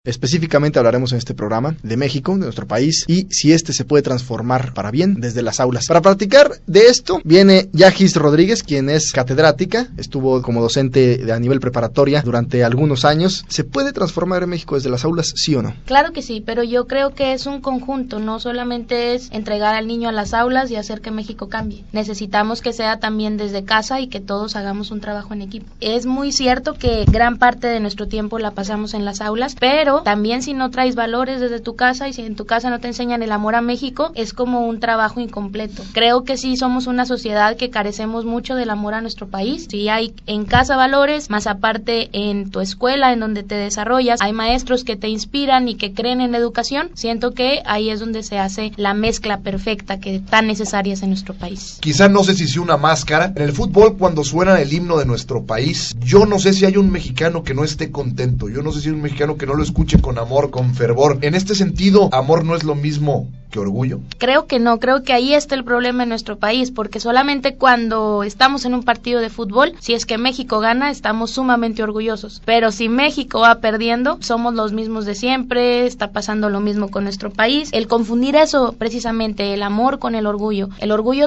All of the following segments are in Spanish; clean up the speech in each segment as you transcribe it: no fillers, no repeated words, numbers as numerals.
Específicamente hablaremos en este programa de México, de nuestro país, y si este se puede transformar para bien desde las aulas. Para platicar de esto, viene Yajis Rodríguez, quien es catedrática, estuvo como docente a nivel preparatoria durante algunos años. ¿Se puede transformar en México desde las aulas, sí o no? Claro que sí, pero yo creo que es un conjunto, no solamente es entregar al niño a las aulas y hacer que México cambie. Necesitamos que sea también desde casa y que todos hagamos un trabajo en equipo. Es muy cierto que gran parte de nuestro tiempo la pasamos en las aulas, pero también si no traes valores desde tu casa y si en tu casa no te enseñan el amor a México, es como un trabajo incompleto. Creo que sí somos una sociedad que carecemos mucho del amor a nuestro país. Si hay en casa valores, más aparte en tu escuela, en donde te desarrollas, hay maestros que te inspiran y que creen en la educación, siento que ahí es donde se hace la mezcla perfecta que tan necesaria es en nuestro país. Quizá no sé si sea una máscara. En el fútbol, cuando suena el himno de nuestro país, yo no sé si hay un mexicano que no esté contento, yo no sé si hay un mexicano que no lo escuche con amor, con fervor. En este sentido, amor no es lo mismo que orgullo. Creo que no, creo que ahí está el problema en nuestro país, porque solamente cuando estamos en un partido de fútbol, si es que México gana, estamos sumamente orgullosos, pero si México va perdiendo, somos los mismos de siempre, está pasando lo mismo con nuestro país. El confundir eso, precisamente, el amor con el orgullo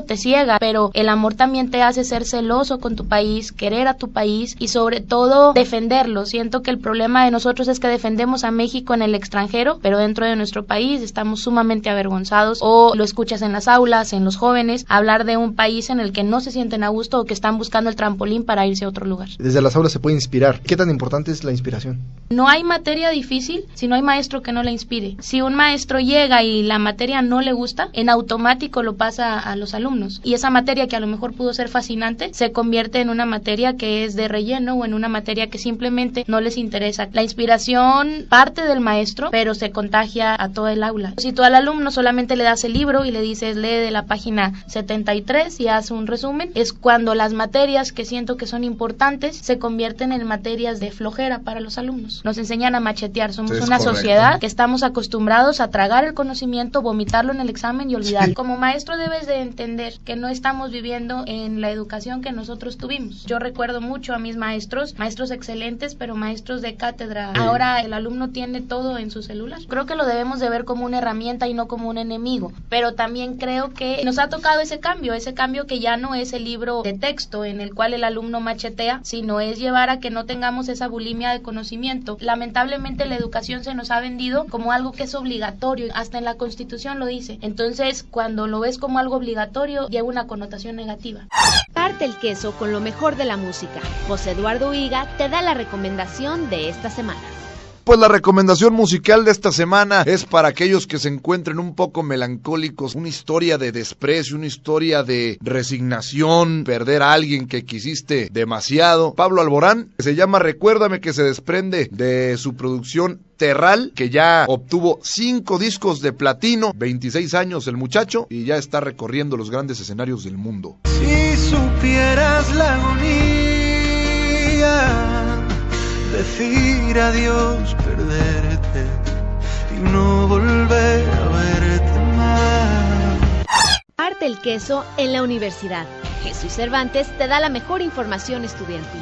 te ciega, pero el amor también te hace ser celoso con tu país, querer a tu país y sobre todo defenderlo. Siento que el problema de nosotros es que defendemos a México en el extranjero, pero dentro de nuestro país estamos sumamente avergonzados. O lo escuchas en las aulas, en los jóvenes, hablar de un país en el que no se sienten a gusto o que están buscando el trampolín para irse a otro lugar. Desde las aulas se puede inspirar. ¿Qué tan importante es la inspiración? No hay materia difícil si no hay maestro que no la inspire. Si un maestro llega y la materia no le gusta, en automático lo pasa a los alumnos. Y esa materia que a lo mejor pudo ser fascinante, se convierte en una materia que es de relleno o en una materia que simplemente no les interesa. La inspiración parte del maestro, pero se contagia a todo el aula. Si tú al alumno solamente le das el libro y le dices lee de la página 73 y haz un resumen, es cuando las materias que siento que son importantes se convierten en materias de flojera para los alumnos. Nos enseñan a machetear, somos una sociedad que estamos acostumbrados a tragar el conocimiento, vomitarlo en el examen y olvidarlo. Sí. Como maestro debes de entender que no estamos viviendo en la educación que nosotros tuvimos. Yo recuerdo mucho a mis maestros excelentes, pero maestros de cátedra. Ahora el alumno tiene todo en su celular. Creo que lo debemos de ver como una herramienta y no como un enemigo, pero también creo que nos ha tocado ese cambio que ya no es el libro de texto en el cual el alumno machetea, sino es llevar a que no tengamos esa bulimia de conocimiento. Lamentablemente la educación se nos ha vendido como algo que es obligatorio, hasta en la Constitución lo dice. Entonces, cuando lo ves como algo obligatorio, lleva una connotación negativa. Parte el queso con lo mejor de la música. José Eduardo Higa te da la recomendación de esta semana. Pues la recomendación musical de esta semana es para aquellos que se encuentren un poco melancólicos, una historia de desprecio, una historia de resignación, perder a alguien que quisiste demasiado. Pablo Alborán, que se llama Recuérdame, que se desprende de su producción Terral, que ya obtuvo 5 discos de platino, 26 años el muchacho, y ya está recorriendo los grandes escenarios del mundo. Si supieras la agonía, decir adiós, perderte y no volver a verte más. Parte el queso en la universidad. Jesús Cervantes te da la mejor información estudiantil.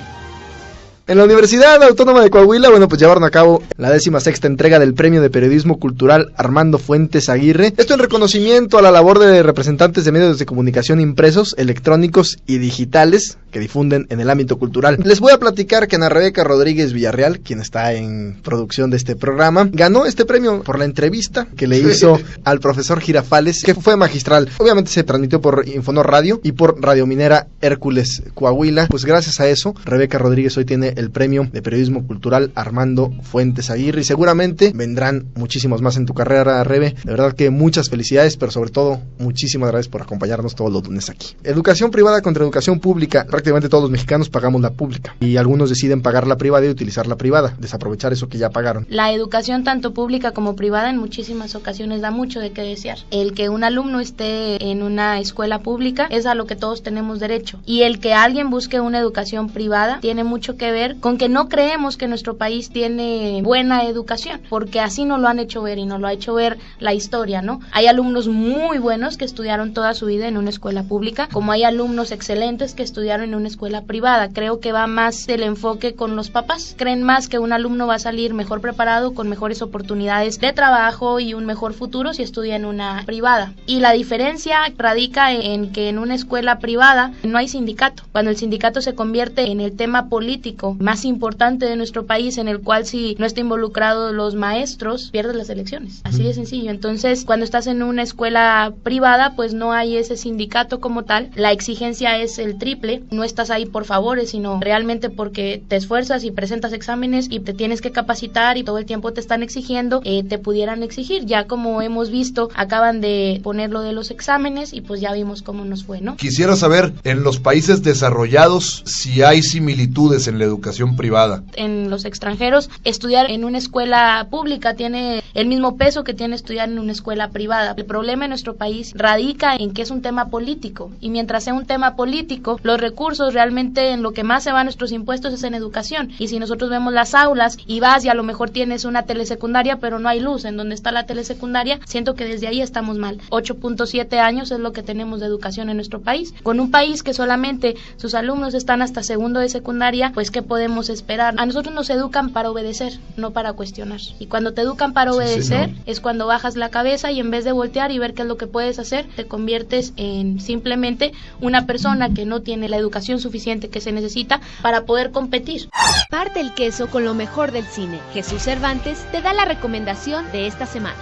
En la Universidad Autónoma de Coahuila, pues llevaron a cabo la 16ª entrega del Premio de Periodismo Cultural Armando Fuentes Aguirre. Esto en reconocimiento a la labor de representantes de medios de comunicación impresos, electrónicos y digitales que difunden en el ámbito cultural. Les voy a platicar que Ana Rebeca Rodríguez Villarreal, quien está en producción de este programa, ganó este premio por la entrevista que le hizo al profesor Girafales, que fue magistral. Obviamente se transmitió por Infonor Radio y por Radio Minera Hércules Coahuila. Pues gracias a eso, Rebeca Rodríguez hoy tiene el Premio de Periodismo Cultural Armando Fuentes Aguirre y seguramente vendrán muchísimos más en tu carrera, Rebe. De verdad que muchas felicidades, pero sobre todo muchísimas gracias por acompañarnos todos los lunes aquí. Educación privada contra educación pública. Prácticamente todos los mexicanos pagamos la pública y algunos deciden pagar la privada y utilizar la privada, desaprovechar eso que ya pagaron. La educación tanto pública como privada en muchísimas ocasiones da mucho de qué desear. El que un alumno esté en una escuela pública es a lo que todos tenemos derecho, y el que alguien busque una educación privada tiene mucho que ver ver con que no creemos que nuestro país tiene buena educación, porque así nos lo han hecho ver y nos lo ha hecho ver la historia, ¿no? Hay alumnos muy buenos que estudiaron toda su vida en una escuela pública, como hay alumnos excelentes que estudiaron en una escuela privada. Creo que va más el enfoque con los papás. Creen más que un alumno va a salir mejor preparado, con mejores oportunidades de trabajo y un mejor futuro si estudia en una privada. Y la diferencia radica en que en una escuela privada no hay sindicato. Cuando el sindicato se convierte en el tema político más importante de nuestro país, en el cual si no está involucrado los maestros, pierdes las elecciones. Así de sencillo. Entonces, cuando estás en una escuela privada, pues no hay ese sindicato como tal. La exigencia es el triple. No estás ahí por favores, sino realmente porque te esfuerzas y presentas exámenes y te tienes que capacitar y todo el tiempo te están exigiendo, te pudieran exigir. Ya como hemos visto, acaban de poner lo de los exámenes y pues ya vimos cómo nos fue, ¿no? Quisiera saber, en los países desarrollados, si hay similitudes en la educación privada. En los extranjeros, estudiar en una escuela pública tiene el mismo peso que tiene estudiar en una escuela privada. El problema en nuestro país radica en que es un tema político, y mientras sea un tema político, los recursos realmente en lo que más se van nuestros impuestos es en educación. Y si nosotros vemos las aulas y vas y a lo mejor tienes una telesecundaria pero no hay luz en donde está la telesecundaria, siento que desde ahí estamos mal. 8.7 años es lo que tenemos de educación en nuestro país. Con un país que solamente sus alumnos están hasta segundo de secundaria, pues ¿qué podemos esperar? A nosotros nos educan para obedecer, no para cuestionar. Y cuando te educan para obedecer, es cuando bajas la cabeza y en vez de voltear y ver qué es lo que puedes hacer, te conviertes en simplemente una persona que no tiene la educación suficiente que se necesita para poder competir. Parte el queso con lo mejor del cine. Jesús Cervantes te da la recomendación de esta semana.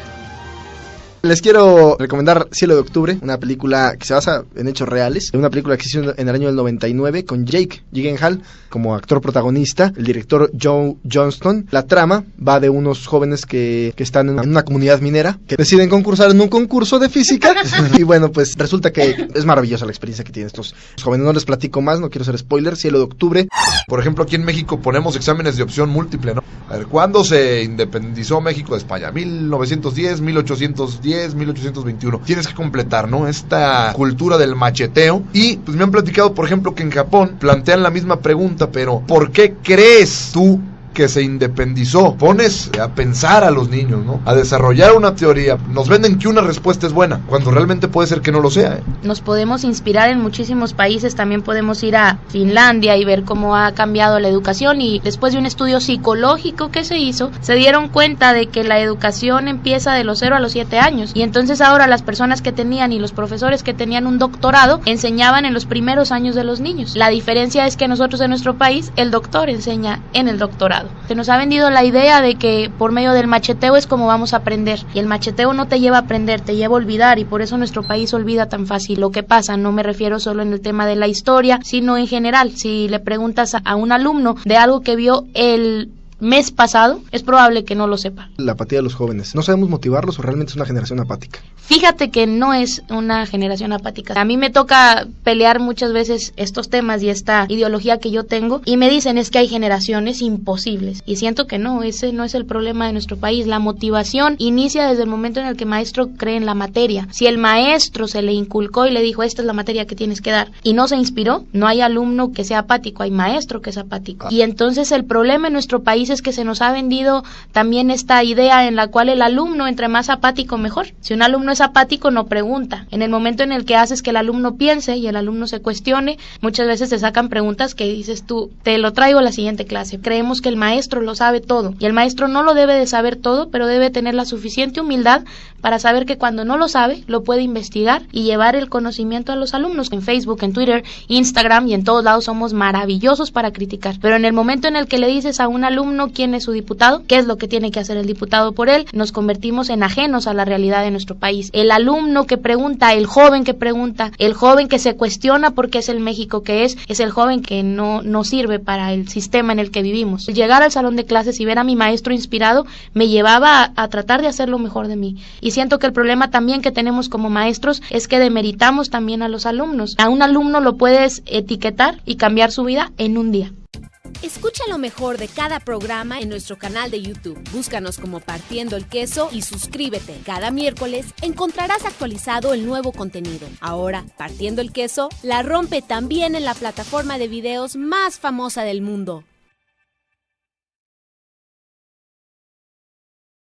Les quiero recomendar Cielo de Octubre, una película que se basa en hechos reales, una película que se hizo en el año del 99 con Jake Gyllenhaal como actor protagonista, el director Joe Johnston. La trama va de unos jóvenes que están en una comunidad minera, que deciden concursar en un concurso de física y bueno, pues resulta que es maravillosa la experiencia que tienen estos jóvenes. No les platico más, no quiero hacer spoiler. Cielo de Octubre. Por ejemplo, aquí en México ponemos exámenes de opción múltiple, ¿no? A ver, ¿cuándo se independizó México de España? 1910, 1810, 1821. Tienes que completar, ¿no? Esta cultura del macheteo. Y pues me han platicado, por ejemplo, que en Japón plantean la misma pregunta, pero ¿por qué crees tú que se independizó? Pones a pensar a los niños, ¿no? A desarrollar una teoría. Nos venden que una respuesta es buena, cuando realmente puede ser que no lo sea, ¿eh? Nos podemos inspirar en muchísimos países. También podemos ir a Finlandia y ver cómo ha cambiado la educación, y después de un estudio psicológico que se hizo, se dieron cuenta de que la educación empieza de los 0 a los 7 años, y entonces ahora las personas que tenían y los profesores que tenían un doctorado enseñaban en los primeros años de los niños. La diferencia es que nosotros en nuestro país el doctor enseña en el doctorado. Se nos ha vendido la idea de que por medio del macheteo es como vamos a aprender, y el macheteo no te lleva a aprender, te lleva a olvidar, y por eso nuestro país olvida tan fácil lo que pasa. No me refiero solo en el tema de la historia, sino en general. Si le preguntas a un alumno de algo que vio el mes pasado, es probable que no lo sepa. La apatía de los jóvenes. ¿No sabemos motivarlos o realmente es una generación apática? Fíjate que no es una generación apática. A mí me toca pelear muchas veces estos temas y esta ideología que yo tengo, y me dicen es que hay generaciones imposibles, y siento que no, ese no es el problema de nuestro país. La motivación inicia desde el momento en el que el maestro cree en la materia. Si el maestro se le inculcó y le dijo esta es la materia que tienes que dar, y no se inspiró, no hay alumno que sea apático, hay maestro que es apático. Y entonces el problema en nuestro país es que se nos ha vendido también esta idea en la cual el alumno, entre más apático mejor. Si un alumno es apático, no pregunta. En el momento en el que haces que el alumno piense y el alumno se cuestione, muchas veces te sacan preguntas que dices tú, te lo traigo a la siguiente clase. Creemos que el maestro lo sabe todo, y el maestro no lo debe de saber todo, pero debe tener la suficiente humildad para saber que cuando no lo sabe, lo puede investigar y llevar el conocimiento a los alumnos. En Facebook, en Twitter, Instagram y en todos lados somos maravillosos para criticar, pero en el momento en el que le dices a un alumno quién es su diputado, qué es lo que tiene que hacer el diputado por él, nos convertimos en ajenos a la realidad de nuestro país. El alumno que pregunta, el joven que pregunta, el joven que se cuestiona por qué es el México que es el joven que no sirve para el sistema en el que vivimos. Llegar al salón de clases y ver a mi maestro inspirado me llevaba a tratar de hacer lo mejor de mí. Y siento que el problema también que tenemos como maestros es que demeritamos también a los alumnos. A un alumno lo puedes etiquetar y cambiar su vida en un día. Escucha lo mejor de cada programa en nuestro canal de YouTube. Búscanos como Partiendo el Queso y suscríbete. Cada miércoles encontrarás actualizado el nuevo contenido. Ahora, Partiendo el Queso la rompe también en la plataforma de videos más famosa del mundo,